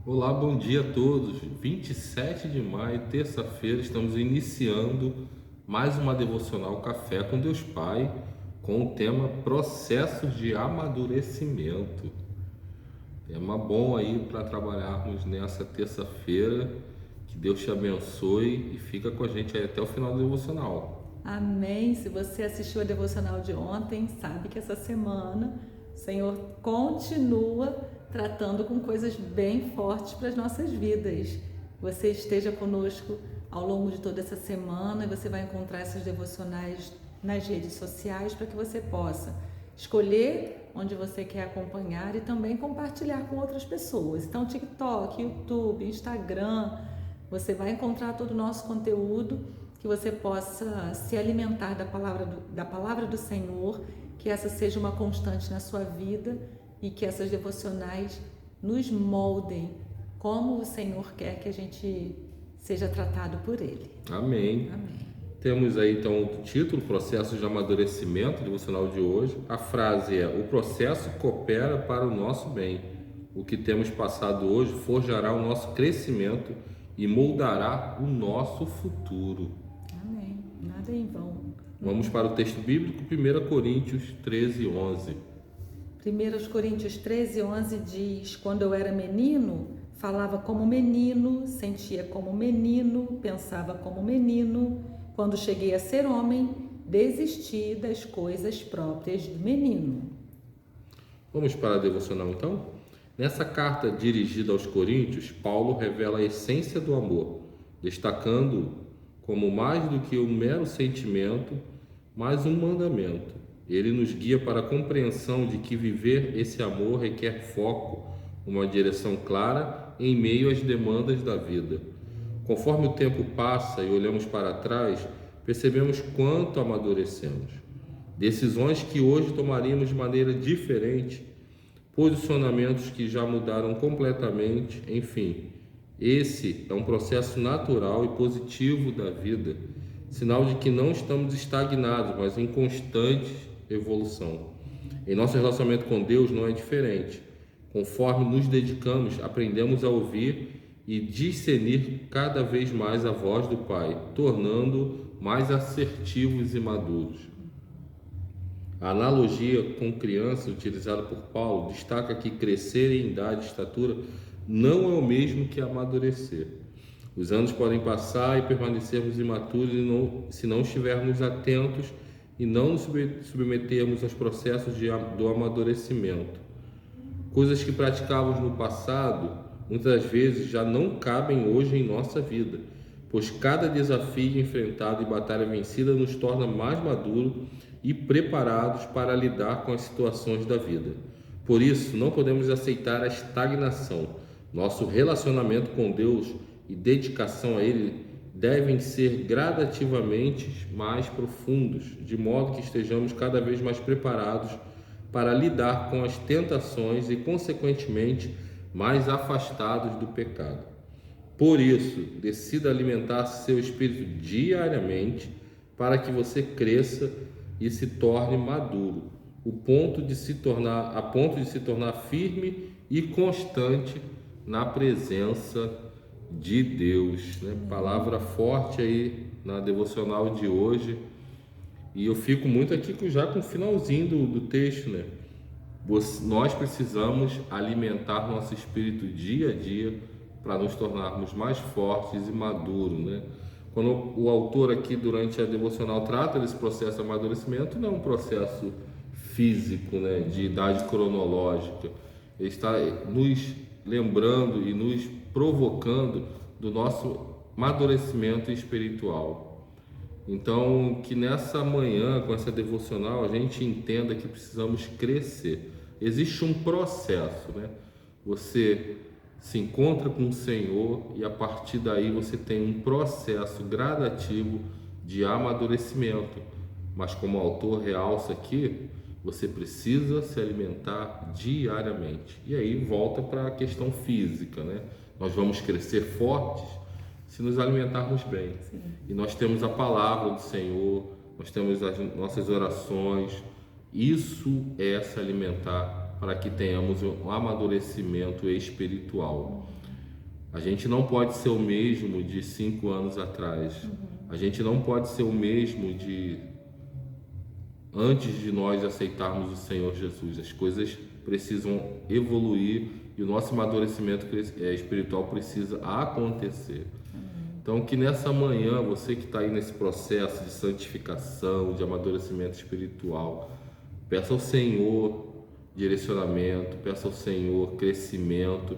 Olá, bom dia a todos. 27 de maio, terça-feira, estamos iniciando mais uma devocional Café com Deus Pai, com o tema Processos de Amadurecimento. Tema bom aí para trabalharmos nessa terça-feira. Que Deus te abençoe e fica com a gente aí até o final do devocional. Amém. Se você assistiu a devocional de ontem, sabe que essa semana o Senhor continua tratando com coisas bem fortes para as nossas vidas. Você esteja conosco ao longo de toda essa semana e você vai encontrar essas devocionais nas redes sociais para que você possa escolher onde você quer acompanhar e também compartilhar com outras pessoas. Então, TikTok, YouTube, Instagram, você vai encontrar todo o nosso conteúdo, que você possa se alimentar da palavra do Senhor, que essa seja uma constante na sua vida e que essas devocionais nos moldem como o Senhor quer que a gente seja tratado por Ele. Amém. Amém. Temos aí então o título, Processos de Amadurecimento, devocional de hoje. A frase é: o processo coopera para o nosso bem. O que temos passado hoje forjará o nosso crescimento e moldará o nosso futuro. Amém. Nada em vão. Vamos para o texto bíblico, 1 Coríntios 13, 11. 1 Coríntios 13, 11 diz: quando eu era menino, falava como menino, sentia como menino, pensava como menino. Quando cheguei a ser homem, desisti das coisas próprias do menino. Vamos para a devocional então? Nessa carta dirigida aos Coríntios, Paulo revela a essência do amor, destacando como mais do que um mero sentimento, mais um mandamento. Ele nos guia para a compreensão de que viver esse amor requer foco, uma direção clara em meio às demandas da vida. Conforme o tempo passa e olhamos para trás, percebemos quanto amadurecemos. Decisões que hoje tomaríamos de maneira diferente, posicionamentos que já mudaram completamente, enfim. Esse é um processo natural e positivo da vida, sinal de que não estamos estagnados, mas em constante evolução. Em nosso relacionamento com Deus não é diferente. Conforme nos dedicamos, aprendemos a ouvir e discernir cada vez mais a voz do Pai, tornando mais assertivos e maduros. A analogia com criança utilizada por Paulo destaca que crescer em idade e estatura não é o mesmo que amadurecer. Os anos podem passar e permanecermos imaturos se não estivermos atentos e não nos submetermos aos processos do amadurecimento. Coisas que praticávamos no passado, muitas vezes já não cabem hoje em nossa vida, pois cada desafio enfrentado e batalha vencida nos torna mais maduros e preparados para lidar com as situações da vida. Por isso, não podemos aceitar a estagnação. Nosso relacionamento com Deus e dedicação a Ele devem ser gradativamente mais profundos, de modo que estejamos cada vez mais preparados para lidar com as tentações e, consequentemente, mais afastados do pecado. Por isso, decida alimentar seu espírito diariamente para que você cresça e se torne maduro, a ponto de se tornar firme e constante na presença de Deus, né? Palavra forte aí na devocional de hoje. E eu fico muito aqui já com o finalzinho do texto, né? Nós precisamos alimentar nosso espírito dia a dia para nos tornarmos mais fortes e maduros, né? Quando o autor aqui durante a devocional trata desse processo de amadurecimento, não é um processo físico, né, de idade cronológica. Ele está nos lembrando e nos provocando do nosso amadurecimento espiritual. Então, que nessa manhã, com essa devocional, a gente entenda que precisamos crescer. Existe um processo, né? Você se encontra com o Senhor e a partir daí você tem um processo gradativo de amadurecimento. Mas como o autor realça aqui, você precisa se alimentar diariamente. E aí volta para a questão física, né? Nós vamos crescer fortes se nos alimentarmos bem. Sim. E nós temos a palavra do Senhor, nós temos as nossas orações. Isso é se alimentar para que tenhamos um amadurecimento espiritual. A gente não pode ser o mesmo de 5 anos atrás. A gente não pode ser o mesmo de antes de nós aceitarmos o Senhor Jesus. As coisas precisam evoluir e o nosso amadurecimento espiritual precisa acontecer. Então, que nessa manhã, você que está aí nesse processo de santificação, de amadurecimento espiritual, peça ao Senhor direcionamento, peça ao Senhor crescimento,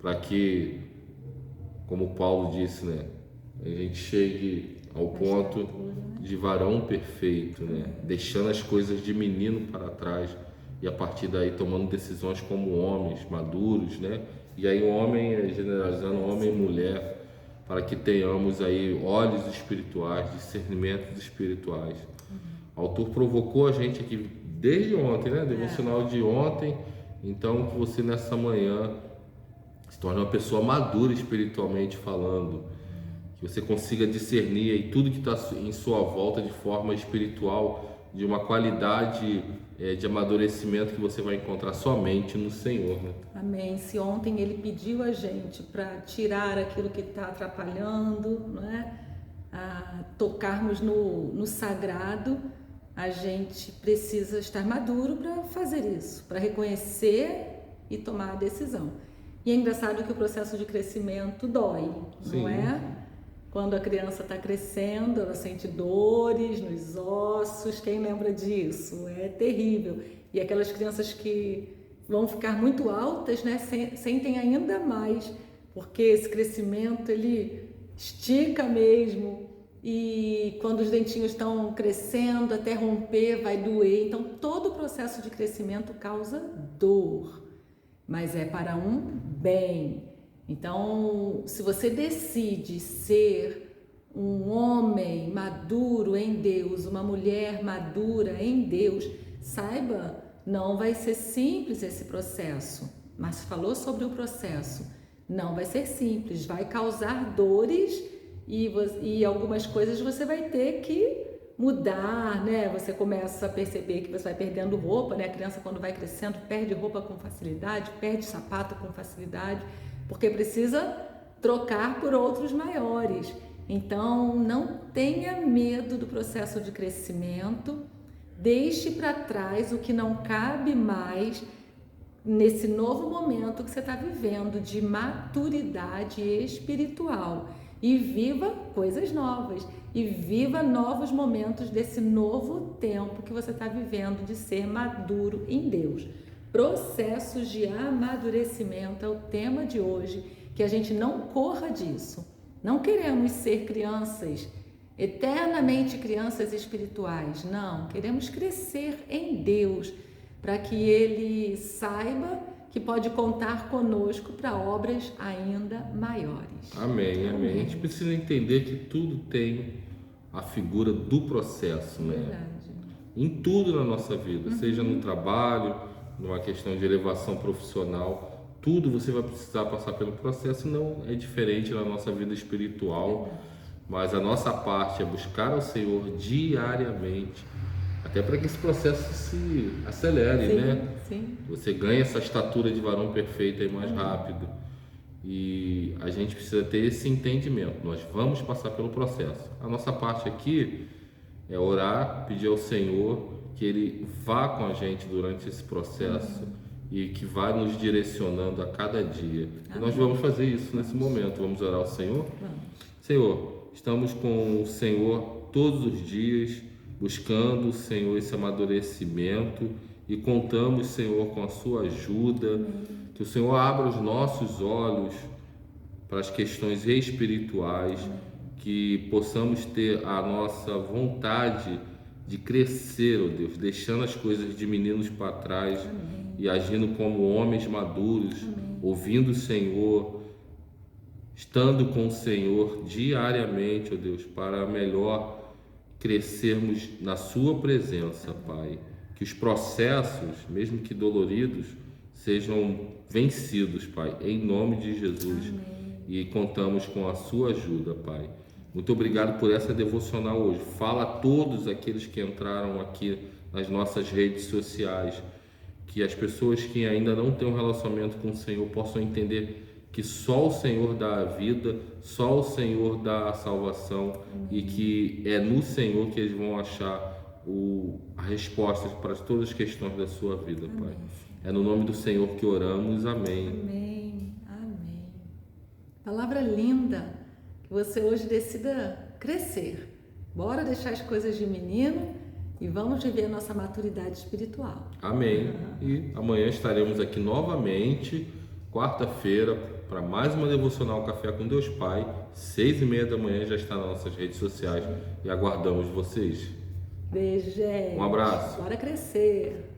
para que, como Paulo disse, né, a gente chegue ao ponto de varão perfeito, né, deixando as coisas de menino para trás e a partir daí tomando decisões como homens maduros, né? E aí o homem, generalizando, homem e mulher, para que tenhamos aí olhos espirituais, discernimentos espirituais. O autor provocou a gente aqui desde ontem, né? Devocional de ontem. Então, que você nessa manhã se torne uma pessoa madura espiritualmente falando, que você consiga discernir aí tudo que está em sua volta de forma espiritual, de uma qualidade de amadurecimento que você vai encontrar somente no Senhor, né? Amém. Se ontem ele pediu a gente para tirar aquilo que está atrapalhando, não é? A tocarmos no sagrado, a gente precisa estar maduro para fazer isso, para reconhecer e tomar a decisão. E é engraçado que o processo de crescimento dói, Sim. não é? Quando a criança está crescendo, ela sente dores nos ossos, quem lembra disso? É terrível. E aquelas crianças que vão ficar muito altas, né, sentem ainda mais, porque esse crescimento, ele estica mesmo, e quando os dentinhos estão crescendo, até romper, vai doer. Então, todo o processo de crescimento causa dor, mas é para um bem. Então, se você decide ser um homem maduro em Deus, uma mulher madura em Deus, saiba, não vai ser simples esse processo. Mas falou sobre o processo, não vai ser simples, vai causar dores e algumas coisas você vai ter que mudar, né? Você começa a perceber que você vai perdendo roupa, né? A criança, quando vai crescendo, perde roupa com facilidade, perde sapato com facilidade, porque precisa trocar por outros maiores. Então, não tenha medo do processo de crescimento, deixe para trás o que não cabe mais nesse novo momento que você está vivendo de maturidade espiritual e viva coisas novas e viva novos momentos desse novo tempo que você está vivendo de ser maduro em Deus. Processos de amadurecimento é o tema de hoje, que a gente não corra disso. Não queremos ser crianças, eternamente crianças espirituais, não. Queremos crescer em Deus, para que Ele saiba que pode contar conosco para obras ainda maiores. Amém, amém. A gente precisa entender que tudo tem a figura do processo, né? Verdade. Em tudo na nossa vida, seja no trabalho, numa questão de elevação profissional, tudo você vai precisar passar pelo processo. Não é diferente na nossa vida espiritual, mas a nossa parte é buscar ao Senhor diariamente, até para que esse processo se acelere, Sim, né? sim. Você ganha essa estatura de varão perfeito aí mais rápido. E a gente precisa ter esse entendimento. Nós vamos passar pelo processo. A nossa parte aqui é orar, pedir ao Senhor que Ele vá com a gente durante esse processo e que vá nos direcionando a cada dia. E nós vamos fazer isso nesse momento. Vamos orar ao Senhor? Vamos. Senhor, estamos com o Senhor todos os dias, buscando, Senhor, esse amadurecimento e contamos, Senhor, com a sua ajuda. Que o Senhor abra os nossos olhos para as questões espirituais, que possamos ter a nossa vontade de crescer, ó Deus, deixando as coisas de meninos para trás e agindo como homens maduros, ouvindo o Senhor, estando com o Senhor diariamente, ó Deus, para melhor crescermos na sua presença, Pai. Que os processos, mesmo que doloridos, sejam vencidos, Pai, em nome de Jesus. Amém. E contamos com a sua ajuda, Pai. Muito obrigado por essa devocional hoje. Fala a todos aqueles que entraram aqui nas nossas redes sociais, que as pessoas que ainda não têm um relacionamento com o Senhor possam entender que só o Senhor dá a vida, só o Senhor dá a salvação e que é no Senhor que eles vão achar a resposta para todas as questões da sua vida, Pai. É no nome do Senhor que oramos. Amém. Amém. Amém. Palavra linda. Que você hoje decida crescer. Bora deixar as coisas de menino e vamos viver a nossa maturidade espiritual. Amém. E amanhã estaremos aqui novamente, quarta-feira, para mais uma devocional Café com Deus Pai. 6h30 da manhã já está nas nossas redes sociais e aguardamos vocês. Beijo, gente. Um abraço. Bora crescer.